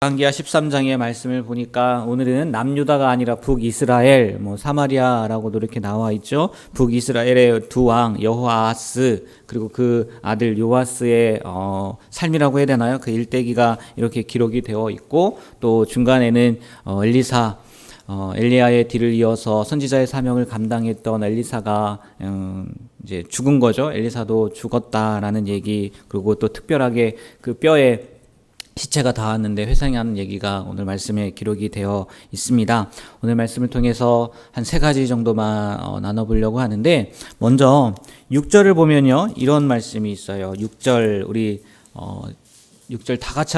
열왕기하 13장의 말씀을 보니까 오늘은 남유다가 아니라 북이스라엘, 사마리아라고도 이렇게 나와 있죠. 북이스라엘의 두 왕 여호아하스 그리고 그 아들 요아스의 삶이라고 해야 되나요? 그 일대기가 이렇게 기록이 되어 있고, 또 중간에는 엘리사, 엘리야의 뒤를 이어서 선지자의 사명을 감당했던 엘리사가 이제 죽은 거죠. 엘리사도 죽었다라는 얘기, 그리고 또 특별하게 그 뼈에 시체가 닿았는데 회상하는 얘기가 오늘 말씀에 기록이 되어 있습니다. 오늘 말씀을 통해서 한 세 가지 정도만 나눠보려고 하는데, 먼저 6절을 보면요, 이런 말씀이 있어요. 6절 우리 6절 다 같이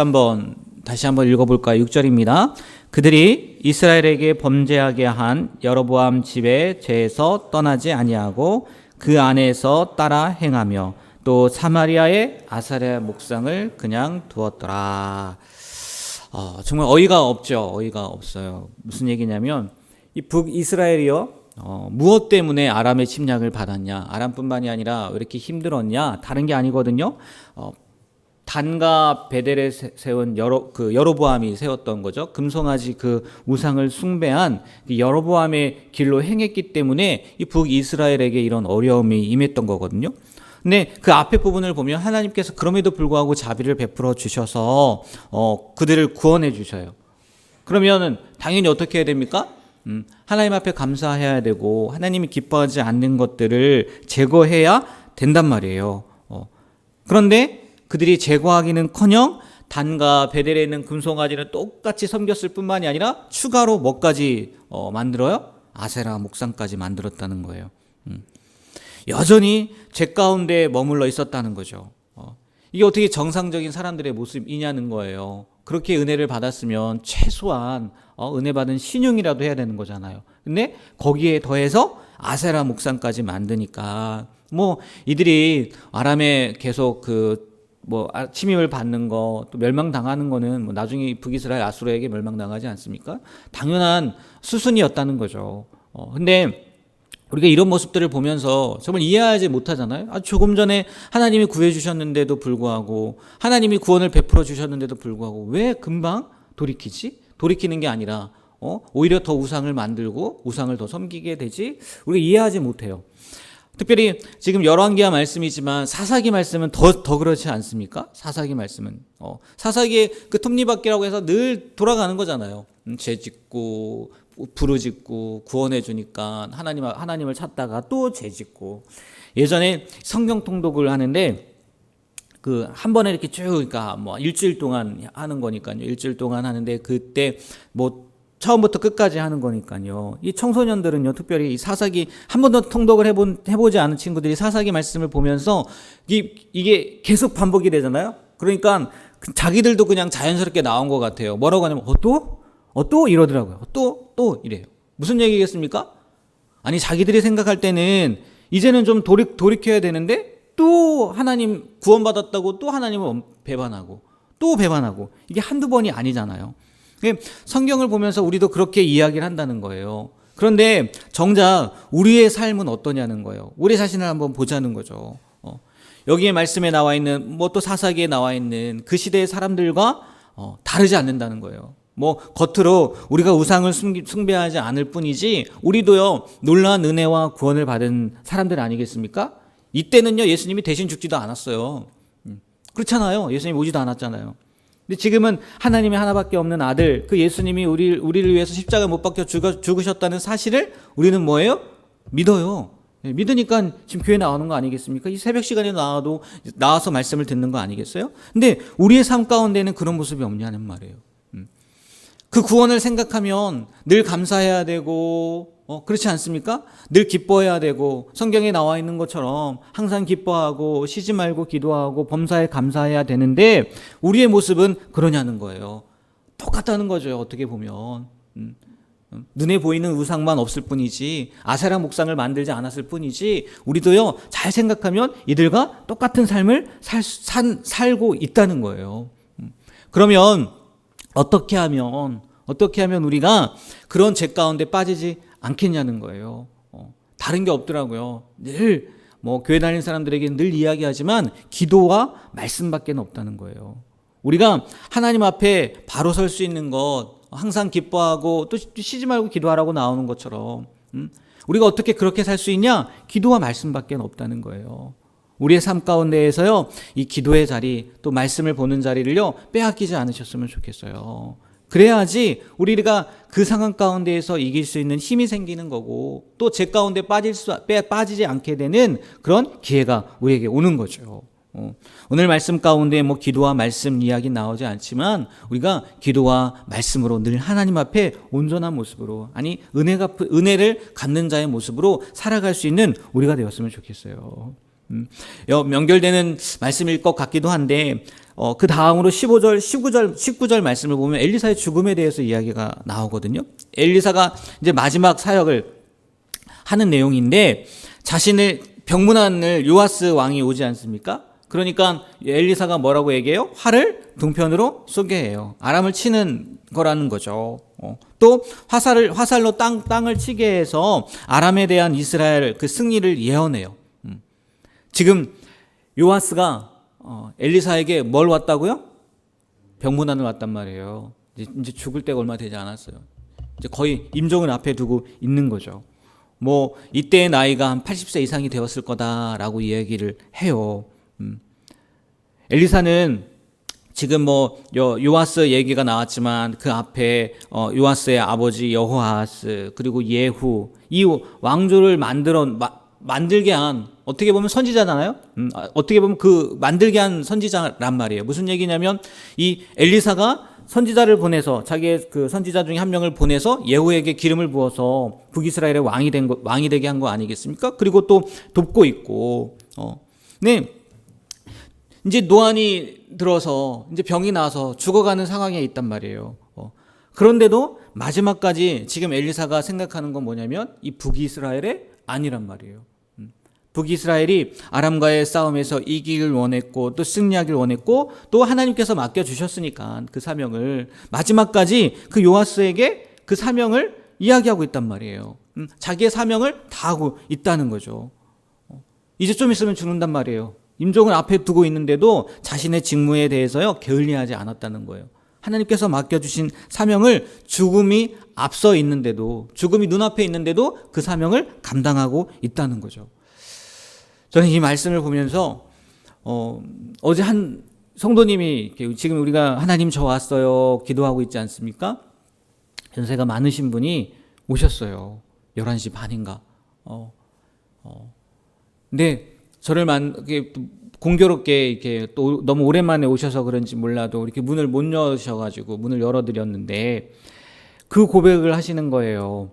다시 한번 읽어볼까요? 6절입니다. 그들이 이스라엘에게 범죄하게 한 여로보암 집의 죄에서 떠나지 아니하고 그 안에서 따라 행하며 또 사마리아의 아사랴 목상을 그냥 두었더라. 정말 어이가 없죠. 어이가 없어요. 무슨 얘기냐면, 이 북이스라엘이요, 무엇 때문에 아람의 침략을 받았냐? 아람뿐만이 아니라 왜 이렇게 힘들었냐? 다른 게 아니거든요. 단과 베델에 세운 여로보암이 세웠던 거죠. 금송아지 그 우상을 숭배한 여로보암의 길로 행했기 때문에 이 북이스라엘에게 이런 어려움이 임했던 거거든요. 근데 그 앞에 부분을 보면 하나님께서 그럼에도 불구하고 자비를 베풀어 주셔서 그들을 구원해 주셔요. 그러면 당연히 어떻게 해야 됩니까? 하나님 앞에 감사해야 되고, 하나님이 기뻐하지 않는 것들을 제거해야 된단 말이에요. 그런데 그들이 제거하기는커녕 단과 베델에 있는 금송아지를 똑같이 섬겼을 뿐만이 아니라 추가로 뭐까지 만들어요? 아세라 목상까지 만들었다는 거예요. 여전히 죄 가운데 머물러 있었다는 거죠. 이게 어떻게 정상적인 사람들의 모습이냐는 거예요. 그렇게 은혜를 받았으면 최소한 은혜 받은 신용이라도 해야 되는 거잖아요. 근데 거기에 더해서 아세라 목상까지 만드니까 이들이 아람에 계속 침입을 받는 거, 또 멸망당하는 거는 나중에 북이스라엘 아수르에게 멸망당하지 않습니까? 당연한 수순이었다는 거죠. 근데 우리가 이런 모습들을 보면서 정말 이해하지 못하잖아요. 조금 전에 하나님이 구해주셨는데도 불구하고, 하나님이 구원을 베풀어 주셨는데도 불구하고 왜 금방 돌이키지? 돌이키는 게 아니라 오히려 더 우상을 만들고 우상을 더 섬기게 되지? 우리가 이해하지 못해요. 특별히 지금 열왕기하 말씀이지만 사사기 말씀은 더 그렇지 않습니까? 사사기 말씀은 사사기의 그 톱니바퀴라고 해서 늘 돌아가는 거잖아요. 죄짓고 부르짖고 구원해 주니까 하나님을 찾다가 또 죄짓고. 예전에 성경 통독을 하는데 한 번에 이렇게 쭉, 그러니까 일주일 동안 하는 거니까요. 일주일 동안 하는데 그때 처음부터 끝까지 하는 거니까요. 이 청소년들은요, 특별히 이 사사기 한 번도 통독을 해보지 않은 친구들이 사사기 말씀을 보면서 이게 계속 반복이 되잖아요. 그러니까 자기들도 그냥 자연스럽게 나온 것 같아요. 뭐라고 하냐면 또 이러더라고요. 또 이래요. 무슨 얘기겠습니까? 아니, 자기들이 생각할 때는 이제는 좀 돌이켜야 되는데 또 하나님 구원받았다고 또 하나님을 배반하고 또 배반하고, 이게 한두 번이 아니잖아요. 성경을 보면서 우리도 그렇게 이야기를 한다는 거예요. 그런데 정작 우리의 삶은 어떠냐는 거예요. 우리 자신을 한번 보자는 거죠. 여기에 말씀에 나와 있는 또 사사기에 나와 있는 그 시대의 사람들과 다르지 않는다는 거예요. 겉으로 우리가 우상을 숭배하지 않을 뿐이지 우리도요, 놀라운 은혜와 구원을 받은 사람들 아니겠습니까? 이때는요, 예수님이 대신 죽지도 않았어요. 그렇잖아요. 예수님이 오지도 않았잖아요. 근데 지금은 하나님의 하나밖에 없는 아들, 그 예수님이 우리를 위해서 십자가 못 박혀 죽으셨다는 사실을 우리는 믿어요. 믿으니까 지금 교회 나오는 거 아니겠습니까? 이 새벽 시간에 나와서 말씀을 듣는 거 아니겠어요? 근데 우리의 삶 가운데는 그런 모습이 없냐는 말이에요. 그 구원을 생각하면 늘 감사해야 되고, 그렇지 않습니까? 늘 기뻐해야 되고, 성경에 나와 있는 것처럼 항상 기뻐하고 쉬지 말고 기도하고 범사에 감사해야 되는데 우리의 모습은 그러냐는 거예요. 똑같다는 거죠, 어떻게 보면. 눈에 보이는 우상만 없을 뿐이지, 아세라 목상을 만들지 않았을 뿐이지, 우리도요, 잘 생각하면 이들과 똑같은 삶을 살고 있다는 거예요. 그러면 어떻게 하면 우리가 그런 죄 가운데 빠지지 않겠냐는 거예요. 다른 게 없더라고요. 늘 교회 다니는 사람들에게 늘 이야기하지만 기도와 말씀밖에 없다는 거예요. 우리가 하나님 앞에 바로 설 수 있는 것, 항상 기뻐하고 또 쉬지 말고 기도하라고 나오는 것처럼 우리가 어떻게 그렇게 살 수 있냐? 기도와 말씀밖에 없다는 거예요. 우리의 삶 가운데에서요, 이 기도의 자리, 또 말씀을 보는 자리를요, 빼앗기지 않으셨으면 좋겠어요. 그래야지 우리가 그 상황 가운데에서 이길 수 있는 힘이 생기는 거고, 또 제 가운데 빠지지 않게 되는 그런 기회가 우리에게 오는 거죠. 오늘 말씀 가운데 기도와 말씀 이야기 나오지 않지만 우리가 기도와 말씀으로 늘 하나님 앞에 온전한 모습으로, 아니 은혜를 갖는 자의 모습으로 살아갈 수 있는 우리가 되었으면 좋겠어요. 연결되는 말씀일 것 같기도 한데 그 다음으로 15절, 19절 말씀을 보면 엘리사의 죽음에 대해서 이야기가 나오거든요. 엘리사가 이제 마지막 사역을 하는 내용인데 자신의 병문안을 요아스 왕이 오지 않습니까? 그러니까 엘리사가 뭐라고 얘기해요? 활을 등편으로 쏘게 해요. 아람을 치는 거라는 거죠. 또 화살로 땅을 치게 해서 아람에 대한 이스라엘 그 승리를 예언해요. 지금 요아스가 엘리사에게 뭘 왔다고요? 병문안을 왔단 말이에요. 이제 죽을 때가 얼마 되지 않았어요. 이제 거의 임종을 앞에 두고 있는 거죠. 이때의 나이가 한 80세 이상이 되었을 거다라고 이야기를 해요. 엘리사는 지금 요아스 얘기가 나왔지만 그 앞에 요아스의 아버지 여호아하스 그리고 예후 이 왕조를 만들게 한, 어떻게 보면 선지자잖아요. 어떻게 보면 그 만들게 한 선지자란 말이에요. 무슨 얘기냐면 이 엘리사가 선지자를 보내서 자기의 그 선지자 중에 한 명을 보내서 예후에게 기름을 부어서 북이스라엘의 왕이 되게 한 거 아니겠습니까? 그리고 또 돕고 있고, 네. 이제 노안이 들어서 이제 병이 나서 죽어가는 상황에 있단 말이에요. 그런데도 마지막까지 지금 엘리사가 생각하는 건 뭐냐면 이 북이스라엘의 아니란 말이에요. 북이스라엘이 아람과의 싸움에서 이기길 원했고 또 승리하길 원했고 또 하나님께서 맡겨주셨으니까 그 사명을 마지막까지 그 요아스에게 그 사명을 이야기하고 있단 말이에요. 자기의 사명을 다하고 있다는 거죠. 이제 좀 있으면 죽는단 말이에요. 임종을 앞에 두고 있는데도 자신의 직무에 대해서요 게을리하지 않았다는 거예요. 하나님께서 맡겨주신 사명을 죽음이 앞서 있는데도, 죽음이 눈앞에 있는데도 그 사명을 감당하고 있다는 거죠. 저는 이 말씀을 보면서 어제 한 성도님이 지금 우리가 하나님 저 왔어요 기도하고 있지 않습니까? 연세가 많으신 분이 오셨어요. 11시 반인가. 근데 저를 공교롭게 이렇게 또 너무 오랜만에 오셔서 그런지 몰라도 이렇게 문을 못 여셔가지고 문을 열어드렸는데 그 고백을 하시는 거예요.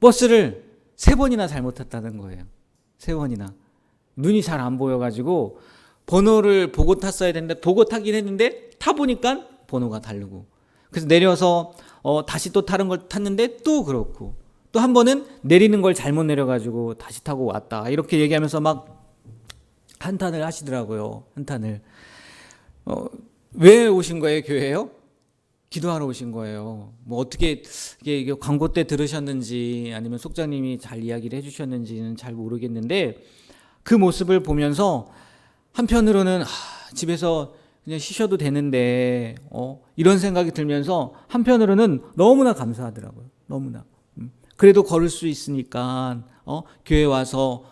버스를 3번이나 잘못 탔다는 거예요. 3번이나. 눈이 잘 안 보여가지고 번호를 보고 탔어야 되는데 보고 타긴 했는데 타보니까 번호가 다르고. 그래서 내려서 다시 또 다른 걸 탔는데 또 그렇고. 또 한 번은 내리는 걸 잘못 내려가지고 다시 타고 왔다. 이렇게 얘기하면서 막 한탄을 하시더라고요. 한탄을. 왜 오신 거예요, 교회에요? 기도하러 오신 거예요. 어떻게 이게 광고 때 들으셨는지 아니면 속장님이 잘 이야기를 해주셨는지는 잘 모르겠는데 그 모습을 보면서 한편으로는 집에서 그냥 쉬셔도 되는데 이런 생각이 들면서 한편으로는 너무나 감사하더라고요. 너무나. 그래도 걸을 수 있으니까 교회 와서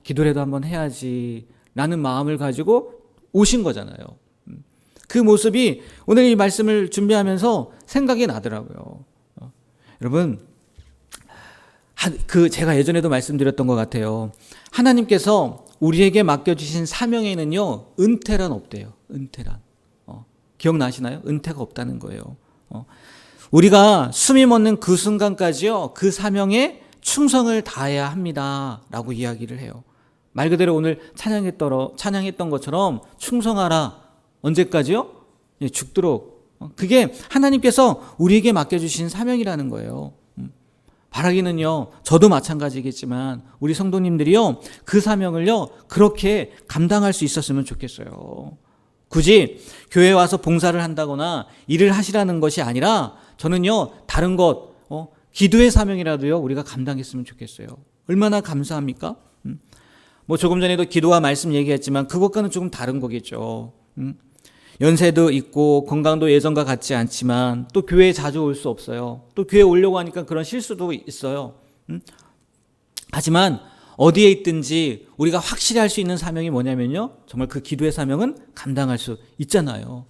기도라도 한번 해야지 라는 마음을 가지고 오신 거잖아요. 그 모습이 오늘 이 말씀을 준비하면서 생각이 나더라고요. 여러분, 제가 예전에도 말씀드렸던 것 같아요. 하나님께서 우리에게 맡겨주신 사명에는요, 은퇴란 없대요. 은퇴란. 기억나시나요? 은퇴가 없다는 거예요. 우리가 숨이 멎는 그 순간까지요, 그 사명에 충성을 다해야 합니다. 라고 이야기를 해요. 말 그대로 오늘 찬양했던 것처럼 충성하라. 언제까지요? 죽도록. 그게 하나님께서 우리에게 맡겨주신 사명이라는 거예요. 바라기는요, 저도 마찬가지겠지만 우리 성도님들이요, 그 사명을요, 그렇게 감당할 수 있었으면 좋겠어요. 굳이 교회에 와서 봉사를 한다거나 일을 하시라는 것이 아니라 저는요, 다른 것, 기도의 사명이라도요, 우리가 감당했으면 좋겠어요. 얼마나 감사합니까? 조금 전에도 기도와 말씀 얘기했지만 그것과는 조금 다른 거겠죠. 연세도 있고 건강도 예전과 같지 않지만 또 교회에 자주 올 수 없어요. 또 교회에 오려고 하니까 그런 실수도 있어요. 하지만 어디에 있든지 우리가 확실히 할 수 있는 사명이 뭐냐면요, 정말 그 기도의 사명은 감당할 수 있잖아요.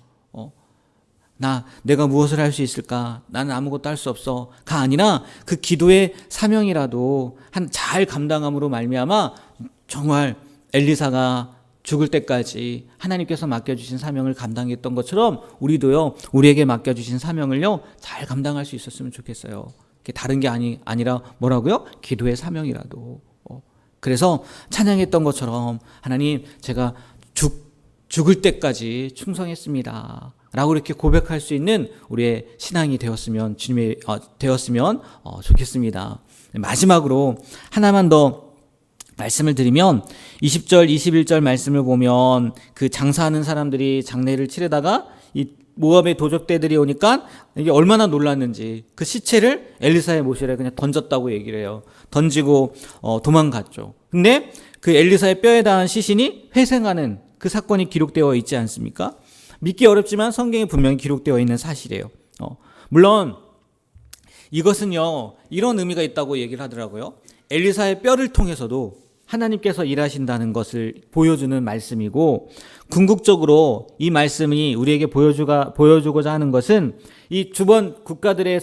내가 무엇을 할 수 있을까? 나는 아무것도 할 수 없어. 가 아니라 그 기도의 사명이라도 잘 감당함으로 말미암아 정말 엘리사가 죽을 때까지 하나님께서 맡겨주신 사명을 감당했던 것처럼 우리도요, 우리에게 맡겨주신 사명을요, 잘 감당할 수 있었으면 좋겠어요. 다른 게 아니라 뭐라고요? 기도의 사명이라도. 그래서 찬양했던 것처럼 하나님, 제가 죽을 때까지 충성했습니다 라고 이렇게 고백할 수 있는 우리의 신앙이 되었으면 좋겠습니다. 마지막으로 하나만 더 말씀을 드리면 20절 21절 말씀을 보면 그 장사하는 사람들이 장례를 치르다가 이 모압의 도적대들이 오니까 이게 얼마나 놀랐는지 그 시체를 엘리사의 모실에 그냥 던졌다고 얘기를 해요. 던지고 도망갔죠. 근데 그 엘리사의 뼈에 닿은 시신이 회생하는 그 사건이 기록되어 있지 않습니까? 믿기 어렵지만 성경에 분명히 기록되어 있는 사실이에요. 물론 이것은요, 이런 의미가 있다고 얘기를 하더라고요. 엘리사의 뼈를 통해서도 하나님께서 일하신다는 것을 보여주는 말씀이고, 궁극적으로 이 말씀이 우리에게 보여주고자 하는 것은 이 주변 국가들의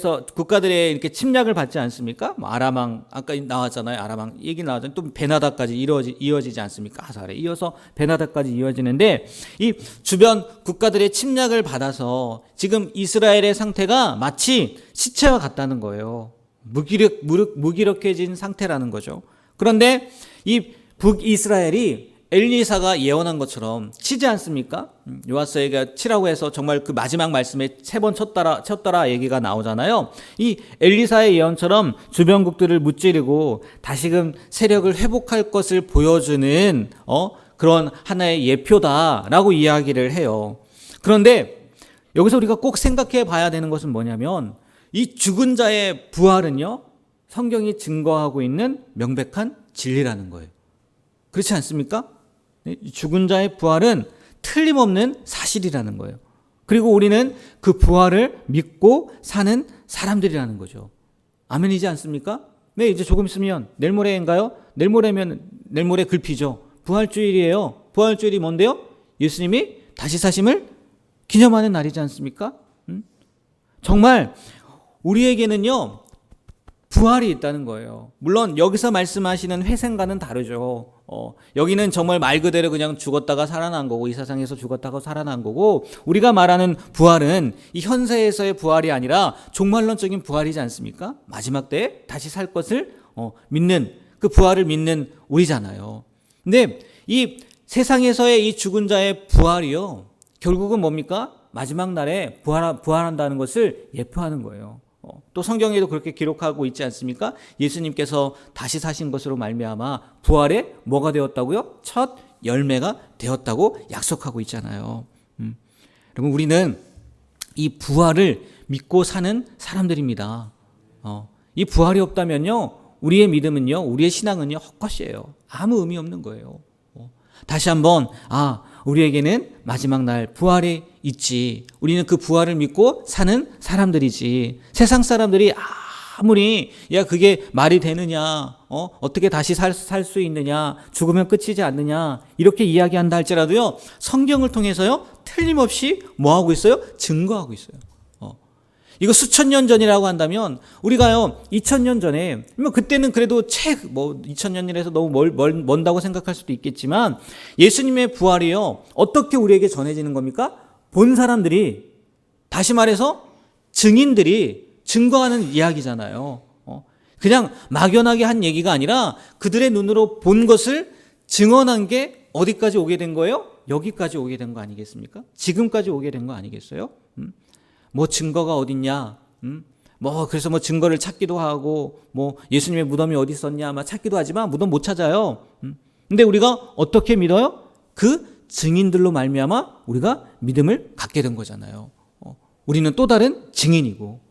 이렇게 침략을 받지 않습니까? 아람왕, 아까 나왔잖아요. 아람왕 얘기 나왔잖아요. 또 베나다까지 이어지지 않습니까? 하살에 이어서 베나다까지 이어지는데, 이 주변 국가들의 침략을 받아서 지금 이스라엘의 상태가 마치 시체와 같다는 거예요. 무기력해진 상태라는 거죠. 그런데 이 북이스라엘이 엘리사가 예언한 것처럼 치지 않습니까? 요아스에게 치라고 해서 정말 그 마지막 말씀에 3번 쳤더라 얘기가 나오잖아요. 이 엘리사의 예언처럼 주변국들을 무찌르고 다시금 세력을 회복할 것을 보여주는 그런 하나의 예표다라고 이야기를 해요. 그런데 여기서 우리가 꼭 생각해 봐야 되는 것은 뭐냐면, 이 죽은 자의 부활은요, 성경이 증거하고 있는 명백한 진리라는 거예요. 그렇지 않습니까? 죽은 자의 부활은 틀림없는 사실이라는 거예요. 그리고 우리는 그 부활을 믿고 사는 사람들이라는 거죠. 아멘이지 않습니까? 네, 이제 조금 있으면 내일 모레인가요? 내일 모레 글피죠. 부활주일이에요. 부활주일이 뭔데요? 예수님이 다시 사심을 기념하는 날이지 않습니까? 정말 우리에게는요, 부활이 있다는 거예요. 물론 여기서 말씀하시는 회생과는 다르죠. 여기는 정말 말 그대로 그냥 죽었다가 살아난 거고, 이 세상에서 죽었다가 살아난 거고, 우리가 말하는 부활은 이 현세에서의 부활이 아니라 종말론적인 부활이지 않습니까? 마지막 때에 다시 살 것을 믿는, 그 부활을 믿는 우리잖아요. 근데 이 세상에서의 이 죽은 자의 부활이요, 결국은 뭡니까? 마지막 날에 부활한다는 것을 예표하는 거예요. 또 성경에도 그렇게 기록하고 있지 않습니까? 예수님께서 다시 사신 것으로 말미암아 부활에 뭐가 되었다고요? 첫 열매가 되었다고 약속하고 있잖아요. 여러분, 우리는 이 부활을 믿고 사는 사람들입니다. 이 부활이 없다면요, 우리의 믿음은요, 우리의 신앙은요, 헛것이에요. 아무 의미 없는 거예요. 다시 한번 우리에게는 마지막 날 부활이 있지. 우리는 그 부활을 믿고 사는 사람들이지. 세상 사람들이 아무리 그게 말이 되느냐, 어떻게 다시 살 수 있느냐, 죽으면 끝이지 않느냐, 이렇게 이야기한다 할지라도요, 성경을 통해서요, 틀림없이 뭐 하고 있어요? 증거하고 있어요. 이거 수천 년 전이라고 한다면 우리가요 2000년 전에, 그때는 그래도 2000년이라서 너무 먼다고 생각할 수도 있겠지만, 예수님의 부활이요 어떻게 우리에게 전해지는 겁니까? 본 사람들이, 다시 말해서 증인들이 증거하는 이야기잖아요. 그냥 막연하게 한 얘기가 아니라 그들의 눈으로 본 것을 증언한 게 어디까지 오게 된 거예요? 여기까지 오게 된 거 아니겠습니까? 지금까지 오게 된 거 아니겠어요? 뭐 증거가 어딨냐? 그래서 증거를 찾기도 하고, 예수님의 무덤이 어디 있었냐? 찾기도 하지만 무덤 못 찾아요. 근데 우리가 어떻게 믿어요? 그 증인들로 말미암아 우리가 믿음을 갖게 된 거잖아요. 우리는 또 다른 증인이고,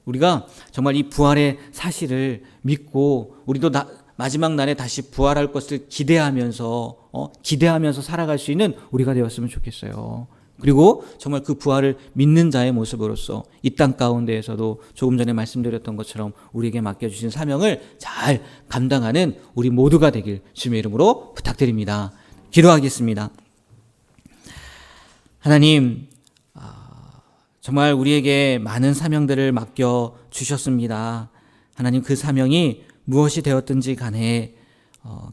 우리가 정말 이 부활의 사실을 믿고, 우리도 마지막 날에 다시 부활할 것을 기대하면서 살아갈 수 있는 우리가 되었으면 좋겠어요. 그리고 정말 그 부활을 믿는 자의 모습으로서 이 땅 가운데에서도 조금 전에 말씀드렸던 것처럼 우리에게 맡겨주신 사명을 잘 감당하는 우리 모두가 되길 주님의 이름으로 부탁드립니다. 기도하겠습니다. 하나님, 정말 우리에게 많은 사명들을 맡겨주셨습니다. 하나님, 그 사명이 무엇이 되었든지 간에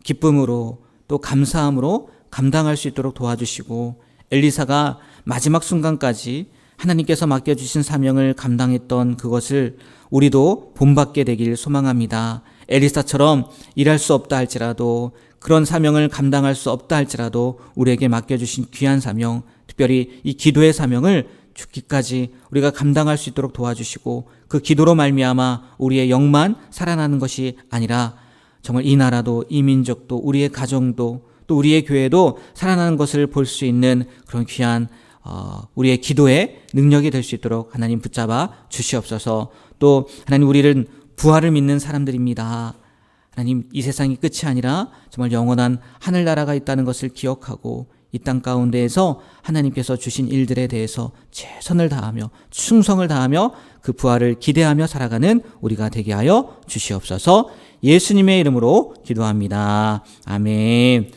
기쁨으로 또 감사함으로 감당할 수 있도록 도와주시고, 엘리사가 마지막 순간까지 하나님께서 맡겨주신 사명을 감당했던 그것을 우리도 본받게 되길 소망합니다. 엘리사처럼 일할 수 없다 할지라도, 그런 사명을 감당할 수 없다 할지라도 우리에게 맡겨주신 귀한 사명, 특별히 이 기도의 사명을 죽기까지 우리가 감당할 수 있도록 도와주시고, 그 기도로 말미암아 우리의 영만 살아나는 것이 아니라 정말 이 나라도, 이 민족도, 우리의 가정도, 또 우리의 교회도 살아나는 것을 볼 수 있는 그런 귀한 우리의 기도의 능력이 될 수 있도록 하나님 붙잡아 주시옵소서. 또 하나님, 우리는 부활을 믿는 사람들입니다. 하나님, 이 세상이 끝이 아니라 정말 영원한 하늘나라가 있다는 것을 기억하고, 이 땅 가운데에서 하나님께서 주신 일들에 대해서 최선을 다하며 충성을 다하며 그 부활을 기대하며 살아가는 우리가 되게 하여 주시옵소서. 예수님의 이름으로 기도합니다. 아멘.